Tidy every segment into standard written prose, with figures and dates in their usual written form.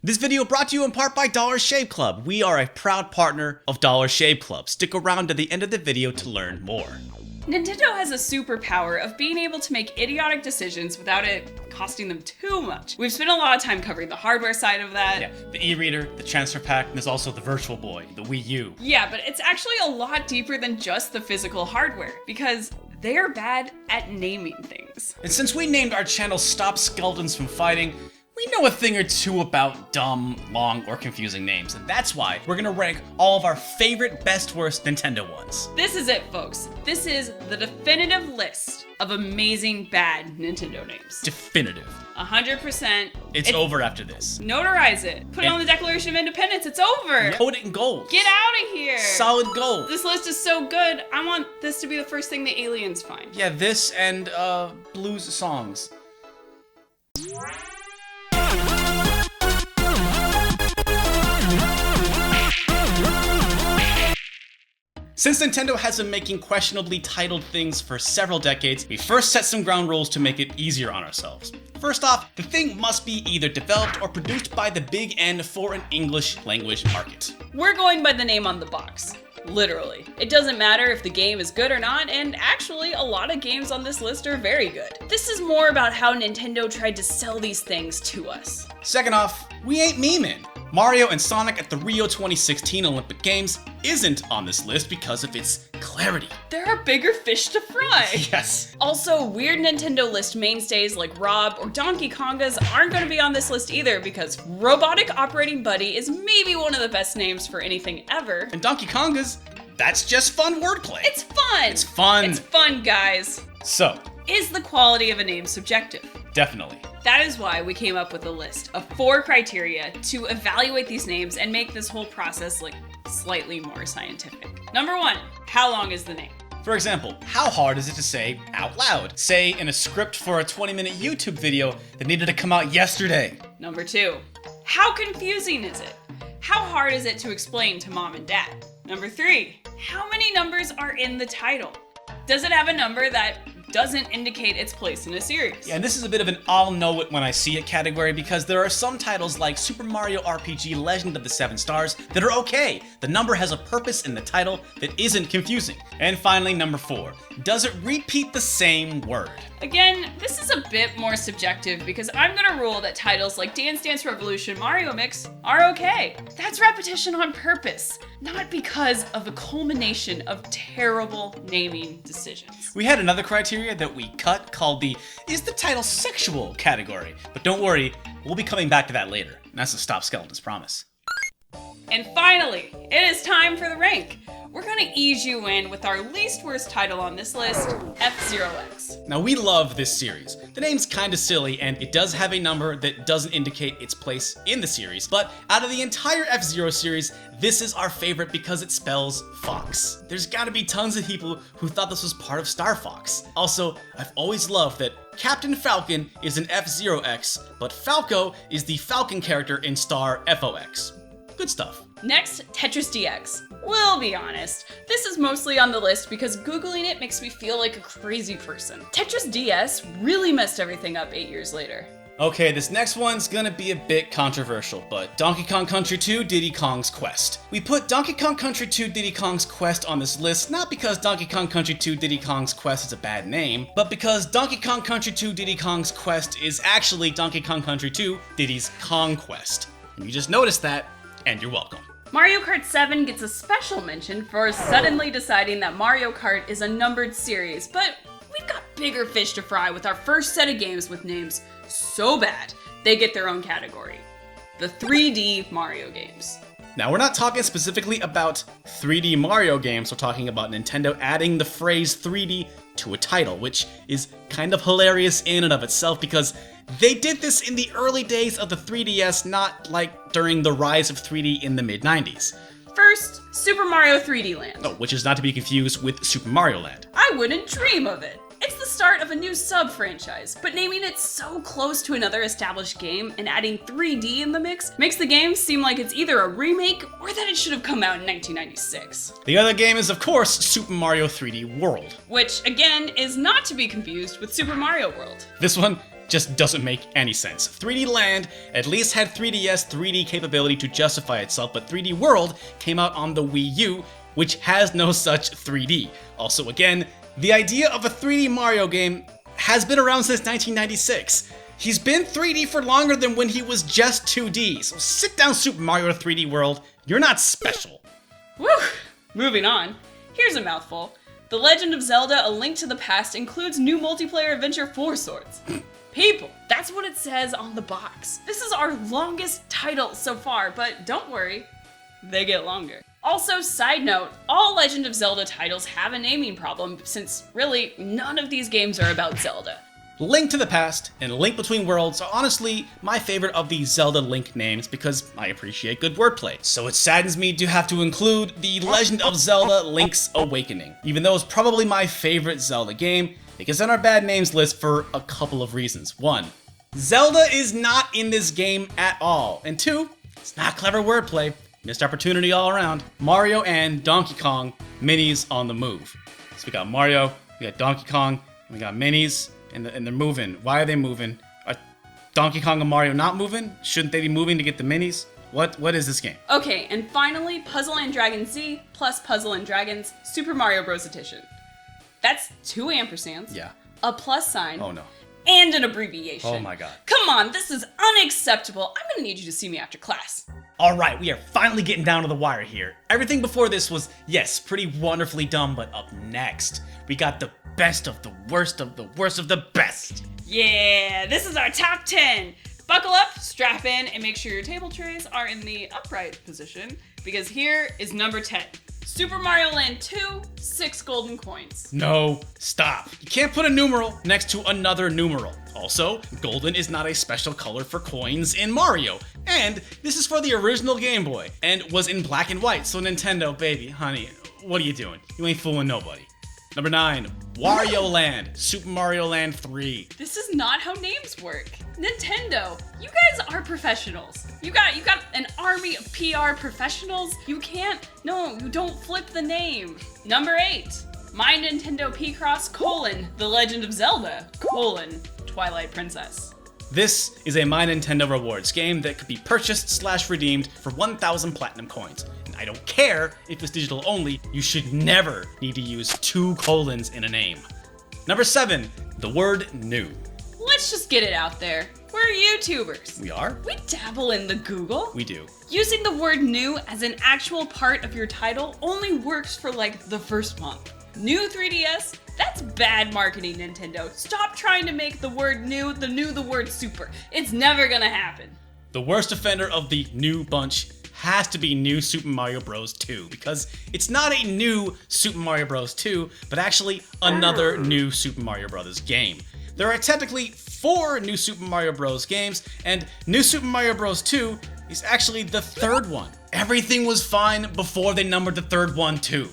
This video brought to you in part by Dollar Shave Club. We are a proud partner of Dollar Shave Club. Stick around to the end of the video to learn more. Nintendo has a superpower of being able to make idiotic decisions without it costing them too much. We've spent a lot of time covering the hardware side of that. Yeah, the e-reader, the transfer pack, and there's also the Virtual Boy, the Wii U. Yeah, but it's actually a lot deeper than just the physical hardware, because they are bad at naming things. And since we named our channel Stop Skeletons from Fighting, we know a thing or two about dumb, long, or confusing names, and that's why we're gonna rank all of our favorite best worst Nintendo ones. This is it, folks. This is the definitive list of amazing bad Nintendo names. Definitive. 100%. It's over after this. Notarize it. Put it on the Declaration of Independence. It's over. Coat it in gold. Get out of here. Solid gold. This list is so good. I want this to be the first thing the aliens find. Yeah, this and blues songs. Since Nintendo has been making questionably titled things for several decades, we first set some ground rules to make it easier on ourselves. First off, the thing must be either developed or produced by the big N for an English language market. We're going by the name on the box. Literally. It doesn't matter if the game is good or not, and actually a lot of games on this list are very good. This is more about how Nintendo tried to sell these things to us. Second off, we ain't memeing. Mario and Sonic at the Rio 2016 Olympic Games isn't on this list because of its clarity. There are bigger fish to fry. Yes. Also, weird Nintendo list mainstays like Rob or Donkey Kongas aren't going to be on this list either because Robotic Operating Buddy is maybe one of the best names for anything ever. And Donkey Kongas, that's just fun wordplay. It's fun. It's fun. It's fun, guys. So, is the quality of a name subjective? Definitely. That is why we came up with a list of 4 criteria to evaluate these names and make this whole process like slightly more scientific. Number 1, how long is the name? For example, how hard is it to say out loud? Say in a script for a 20-minute YouTube video that needed to come out yesterday. Number 2, how confusing is it? How hard is it to explain to mom and dad? Number 3, how many numbers are in the title? Does it have a number that doesn't indicate its place in a series? Yeah, and this is a bit of an I'll know it when I see it category because there are some titles like Super Mario RPG Legend of the Seven Stars that are okay. The number has a purpose in the title that isn't confusing. And finally, number 4, does it repeat the same word? Again, this is a bit more subjective because I'm gonna rule that titles like Dance Dance Revolution Mario Mix are okay. That's repetition on purpose, not because of a culmination of terrible naming decisions. We had another criteria that we cut called the is the title sexual category, but don't worry, we'll be coming back to that later. And that's a Stop Skeletons promise. And finally, it is time for the rank. We're gonna ease you in with our least worst title on this list, F-Zero X. Now we love this series. The name's kinda silly and it does have a number that doesn't indicate its place in the series, but out of the entire F-Zero series, this is our favorite because it spells Fox. There's gotta be tons of people who thought this was part of Star Fox. Also, I've always loved that Captain Falcon is an F-Zero X, but Falco is the Falcon character in Star FOX. Good stuff. Next, Tetris DX. We'll be honest, this is mostly on the list because Googling it makes me feel like a crazy person. Tetris DS really messed everything up 8 years later. Okay, this next one's gonna be a bit controversial, but Donkey Kong Country 2 Diddy Kong's Quest. We put Donkey Kong Country 2 Diddy Kong's Quest on this list not because Donkey Kong Country 2 Diddy Kong's Quest is a bad name, but because Donkey Kong Country 2 Diddy Kong's Quest is actually Donkey Kong Country 2 Diddy's Kong Quest. And you just noticed that, and you're welcome. Mario Kart 7 gets a special mention for suddenly deciding that Mario Kart is a numbered series, but we've got bigger fish to fry with our first set of games with names so bad they get their own category. The 3D Mario games. Now we're not talking specifically about 3D Mario games, we're talking about Nintendo adding the phrase 3D to a title, which is kind of hilarious in and of itself because they did this in the early days of the 3DS, not like during the rise of 3D in the mid-90s. First, Super Mario 3D Land. Oh, which is not to be confused with Super Mario Land. I wouldn't dream of it. It's the start of a new sub-franchise, but naming it so close to another established game and adding 3D in the mix makes the game seem like it's either a remake or that it should have come out in 1996. The other game is, of course, Super Mario 3D World. Which, again, is not to be confused with Super Mario World. This one just doesn't make any sense. 3D Land at least had 3DS 3D capability to justify itself, but 3D World came out on the Wii U, which has no such 3D. Also, again, the idea of a 3D Mario game has been around since 1996. He's been 3D for longer than when he was just 2D, so sit down, Super Mario 3D World. You're not special. Woo! Moving on. Here's a mouthful. The Legend of Zelda: A Link to the Past includes new multiplayer adventure 4 swords. People, that's what it says on the box. This is our longest title so far, but don't worry, they get longer. Also, side note, all Legend of Zelda titles have a naming problem, since really, none of these games are about Zelda. Link to the Past and Link Between Worlds are honestly my favorite of the Zelda Link names because I appreciate good wordplay. So it saddens me to have to include The Legend of Zelda Link's Awakening. Even though it's probably my favorite Zelda game, it gets on our bad names list for a couple of reasons. 1, Zelda is not in this game at all. And 2, it's not clever wordplay. Missed opportunity all around. Mario and Donkey Kong, minis on the move. So we got Mario, we got Donkey Kong, and we got minis. And they're moving. Why are they moving? Are Donkey Kong and Mario not moving? Shouldn't they be moving to get the minis? What is this game? Okay, and finally, Puzzle and Dragons Z plus Puzzle and Dragons Super Mario Bros. Edition. That's 2 ampersands. Yeah. A plus sign. Oh no. And an abbreviation. Oh my god. Come on, this is unacceptable. I'm gonna need you to see me after class. Alright, we are finally getting down to the wire here. Everything before this was, yes, pretty wonderfully done, but up next, we got the best of the worst of the worst of the best. Yeah, this is our top 10. Buckle up, strap in, and make sure your table trays are in the upright position, because here is number 10. Super Mario Land 2, 6 golden coins. No, stop. You can't put a numeral next to another numeral. Also, golden is not a special color for coins in Mario. And this is for the original Game Boy, and was in black and white, so Nintendo, baby, honey, what are you doing? You ain't fooling nobody. Number 9, Wario Land, Super Mario Land 3. This is not how names work. Nintendo, you guys are professionals. You got an army of PR professionals. You don't flip the name. Number 8, My Nintendo Picross, The Legend of Zelda, Twilight Princess. This is a My Nintendo Rewards game that could be purchased/redeemed for 1,000 platinum coins. And I don't care if it's digital only, you should never need to use 2 colons in a name. Number 7, the word new. Let's just get it out there. We're YouTubers. We are? We dabble in the Google. We do. Using the word new as an actual part of your title only works for like the first month. New 3DS? That's bad marketing, Nintendo. Stop trying to make the word new the word super. It's never gonna happen. The worst offender of the new bunch has to be New Super Mario Bros. 2, because it's not a new Super Mario Bros. 2, but actually another new Super Mario Bros. Game. There are technically 4 New Super Mario Bros. Games, and New Super Mario Bros. 2 is actually the 3rd one. Everything was fine before they numbered the 3rd one too.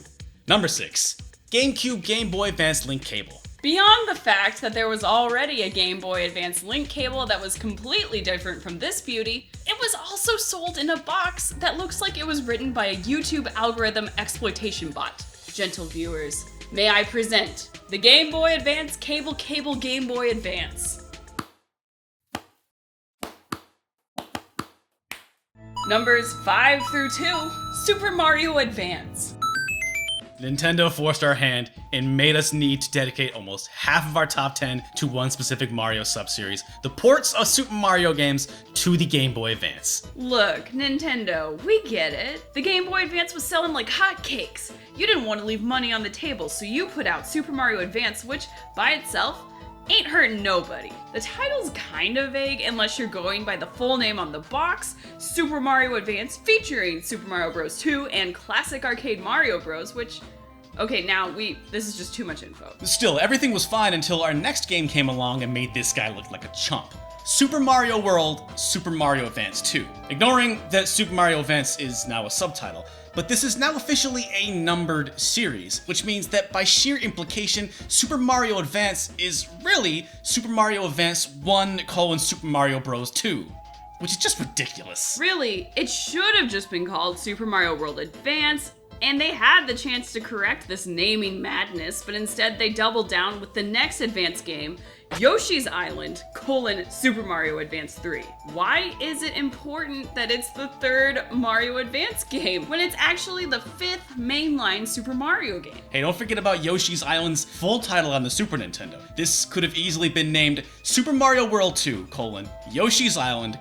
Number 6, GameCube Game Boy Advance Link Cable. Beyond the fact that there was already a Game Boy Advance Link cable that was completely different from this beauty, it was also sold in a box that looks like it was written by a YouTube algorithm exploitation bot. Gentle viewers, may I present the Game Boy Advance Cable Game Boy Advance. Numbers 5 through 2, Super Mario Advance. Nintendo forced our hand and made us need to dedicate almost half of our top 10 to one specific Mario subseries, the ports of Super Mario games to the Game Boy Advance. Look, Nintendo, we get it. The Game Boy Advance was selling like hotcakes. You didn't want to leave money on the table, so you put out Super Mario Advance, which, by itself, ain't hurting nobody. The title's kind of vague unless you're going by the full name on the box, Super Mario Advance featuring Super Mario Bros. 2 and Classic Arcade Mario Bros, which, okay, this is just too much info. Still, everything was fine until our next game came along and made this guy look like a chump. Super Mario World, Super Mario Advance 2. Ignoring that Super Mario Advance is now a subtitle, but this is now officially a numbered series, which means that by sheer implication, Super Mario Advance is really Super Mario Advance 1: Super Mario Bros. 2, which is just ridiculous. Really, it should have just been called Super Mario World Advance, and they had the chance to correct this naming madness, but instead they doubled down with the next Advance game, Yoshi's Island, Super Mario Advance 3. Why is it important that it's the third Mario Advance game when it's actually the fifth mainline Super Mario game? Hey, don't forget about Yoshi's Island's full title on the Super Nintendo. This could have easily been named Super Mario World 2, Yoshi's Island,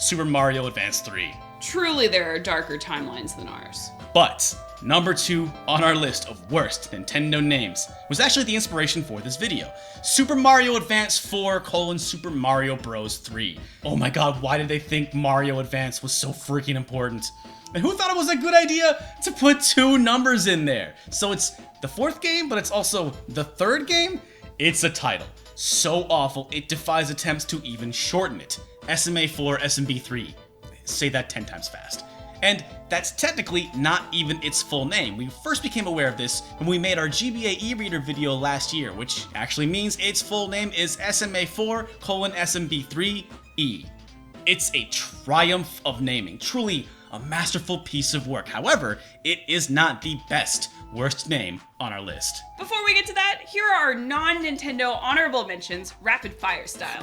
Super Mario Advance 3. Truly, there are darker timelines than ours. But number 2 on our list of worst Nintendo names was actually the inspiration for this video. Super Mario Advance 4, Super Mario Bros. 3. Oh my god, why did they think Mario Advance was so freaking important? And who thought it was a good idea to put 2 numbers in there? So it's the 4th game, but it's also the 3rd game? It's a title so awful, it defies attempts to even shorten it. SMA 4, SMB 3. Say that 10 times fast. And that's technically not even its full name. We first became aware of this when we made our GBA e-reader video last year, which actually means its full name is SMA4, SMB3E. It's a triumph of naming, truly a masterful piece of work. However, it is not the best worst name on our list. Before we get to that, here are our non-Nintendo honorable mentions, rapid fire style.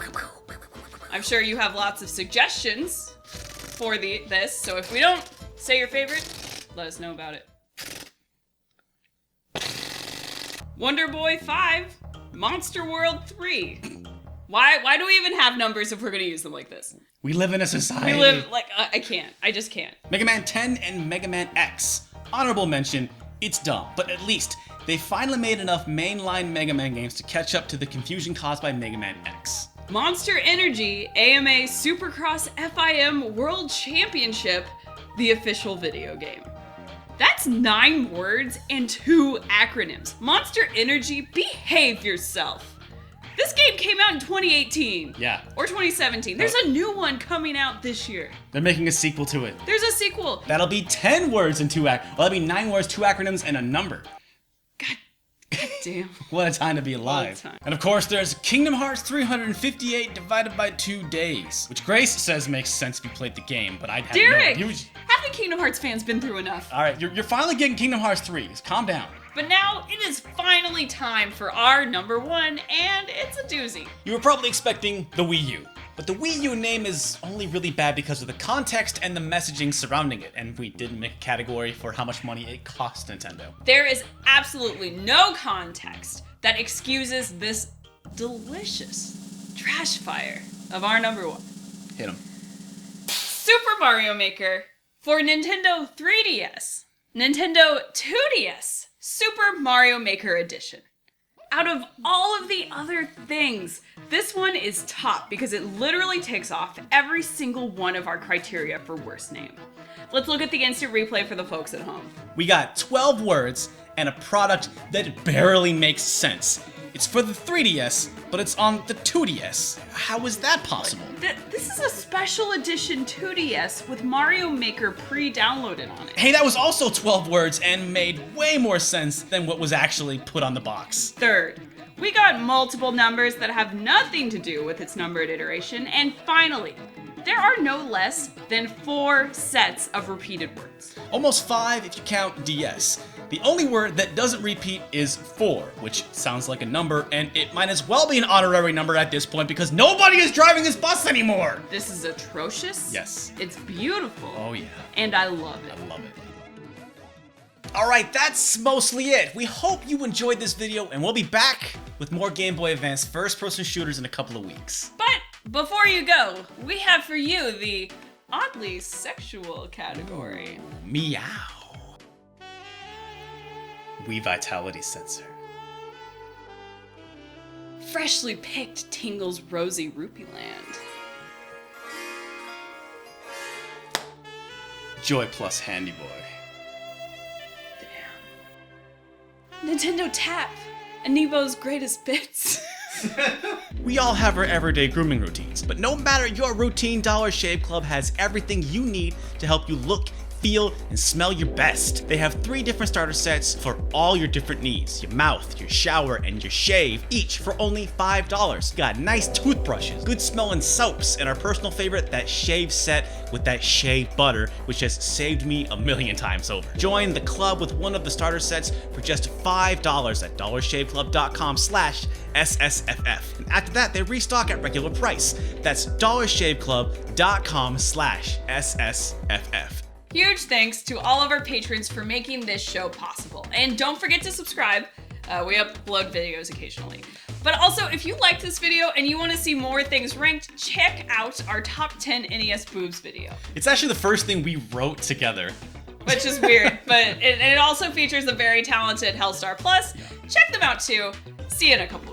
I'm sure you have lots of suggestions for this, so if we don't say your favorite, let us know about it. Wonder Boy 5, Monster World 3. Why do we even have numbers if we're gonna use them like this? We live in a society. We live like, I can't. I just can't. Mega Man 10 and Mega Man X. Honorable mention, it's dumb, but at least they finally made enough mainline Mega Man games to catch up to the confusion caused by Mega Man X. Monster Energy AMA Supercross FIM World Championship, the official video game. That's 9 words and 2 acronyms. Monster Energy, behave yourself. This game came out in 2018. Yeah. Or 2017. There's a new one coming out this year. They're making a sequel to it. There's a sequel. That'll be 10 words and 2 acronyms. Well, that'll be 9 words, 2 acronyms, and a number. God damn. What a time to be alive. What a time. And of course, there's Kingdom Hearts 358 divided by 2 days, which Grace says makes sense if you played the game, but I had Derek! no... Have the Kingdom Hearts fans been through enough? Alright, you're finally getting Kingdom Hearts 3. Just calm down. But now it is finally time for our number 1, and it's a doozy. You were probably expecting the Wii U, but the Wii U name is only really bad because of the context and the messaging surrounding it, and we didn't make a category for how much money it cost Nintendo. There is absolutely no context that excuses this delicious trash fire of our number 1. Hit him. Super Mario Maker for Nintendo 3DS, Nintendo 2DS, Super Mario Maker Edition. Out of all of the other things, this one is top because it literally takes off every single one of our criteria for worst name. Let's look at the instant replay for the folks at home. We got 12 words and a product that barely makes sense. It's for the 3DS, but it's on the 2DS. How is that possible? This is a special edition 2DS with Mario Maker pre-downloaded on it. Hey, that was also 12 words and made way more sense than what was actually put on the box. Third, we got multiple numbers that have nothing to do with its numbered iteration. And finally, there are no less than 4 sets of repeated words. Almost 5 if you count DS. The only word that doesn't repeat is 4, which sounds like a number, and it might as well be an honorary number at this point because nobody is driving this bus anymore! This is atrocious. Yes. It's beautiful. Oh yeah. And I love it. I love it. Alright, that's mostly it. We hope you enjoyed this video, and we'll be back with more Game Boy Advance first-person shooters in a couple of weeks. But before you go, we have for you the oddly sexual category. Meow. Wii Vitality Sensor. Freshly picked Tingle's Rosy Rupee Land. Joy Plus Handy Boy. Damn. Nintendo Tap. Anibo's greatest bits. We all have our everyday grooming routines, but no matter your routine, Dollar Shave Club has everything you need to help you look, feel, and smell your best. They have 3 different starter sets for all your different needs. Your mouth, your shower, and your shave, each for only $5. Got nice toothbrushes, good smelling soaps, and our personal favorite, that shave set with that shave butter, which has saved me a million times over. Join the club with one of the starter sets for just $5 at dollarshaveclub.com/SSFF. And after that, they restock at regular price. That's dollarshaveclub.com/SSFF. Huge thanks to all of our patrons for making this show possible. And don't forget to subscribe. We upload videos occasionally. But also, if you liked this video and you want to see more things ranked, check out our top 10 NES boobs video. It's actually the first thing we wrote together. Which is weird, but it also features a very talented Hellstar Plus. Check them out too. See you in a couple weeks.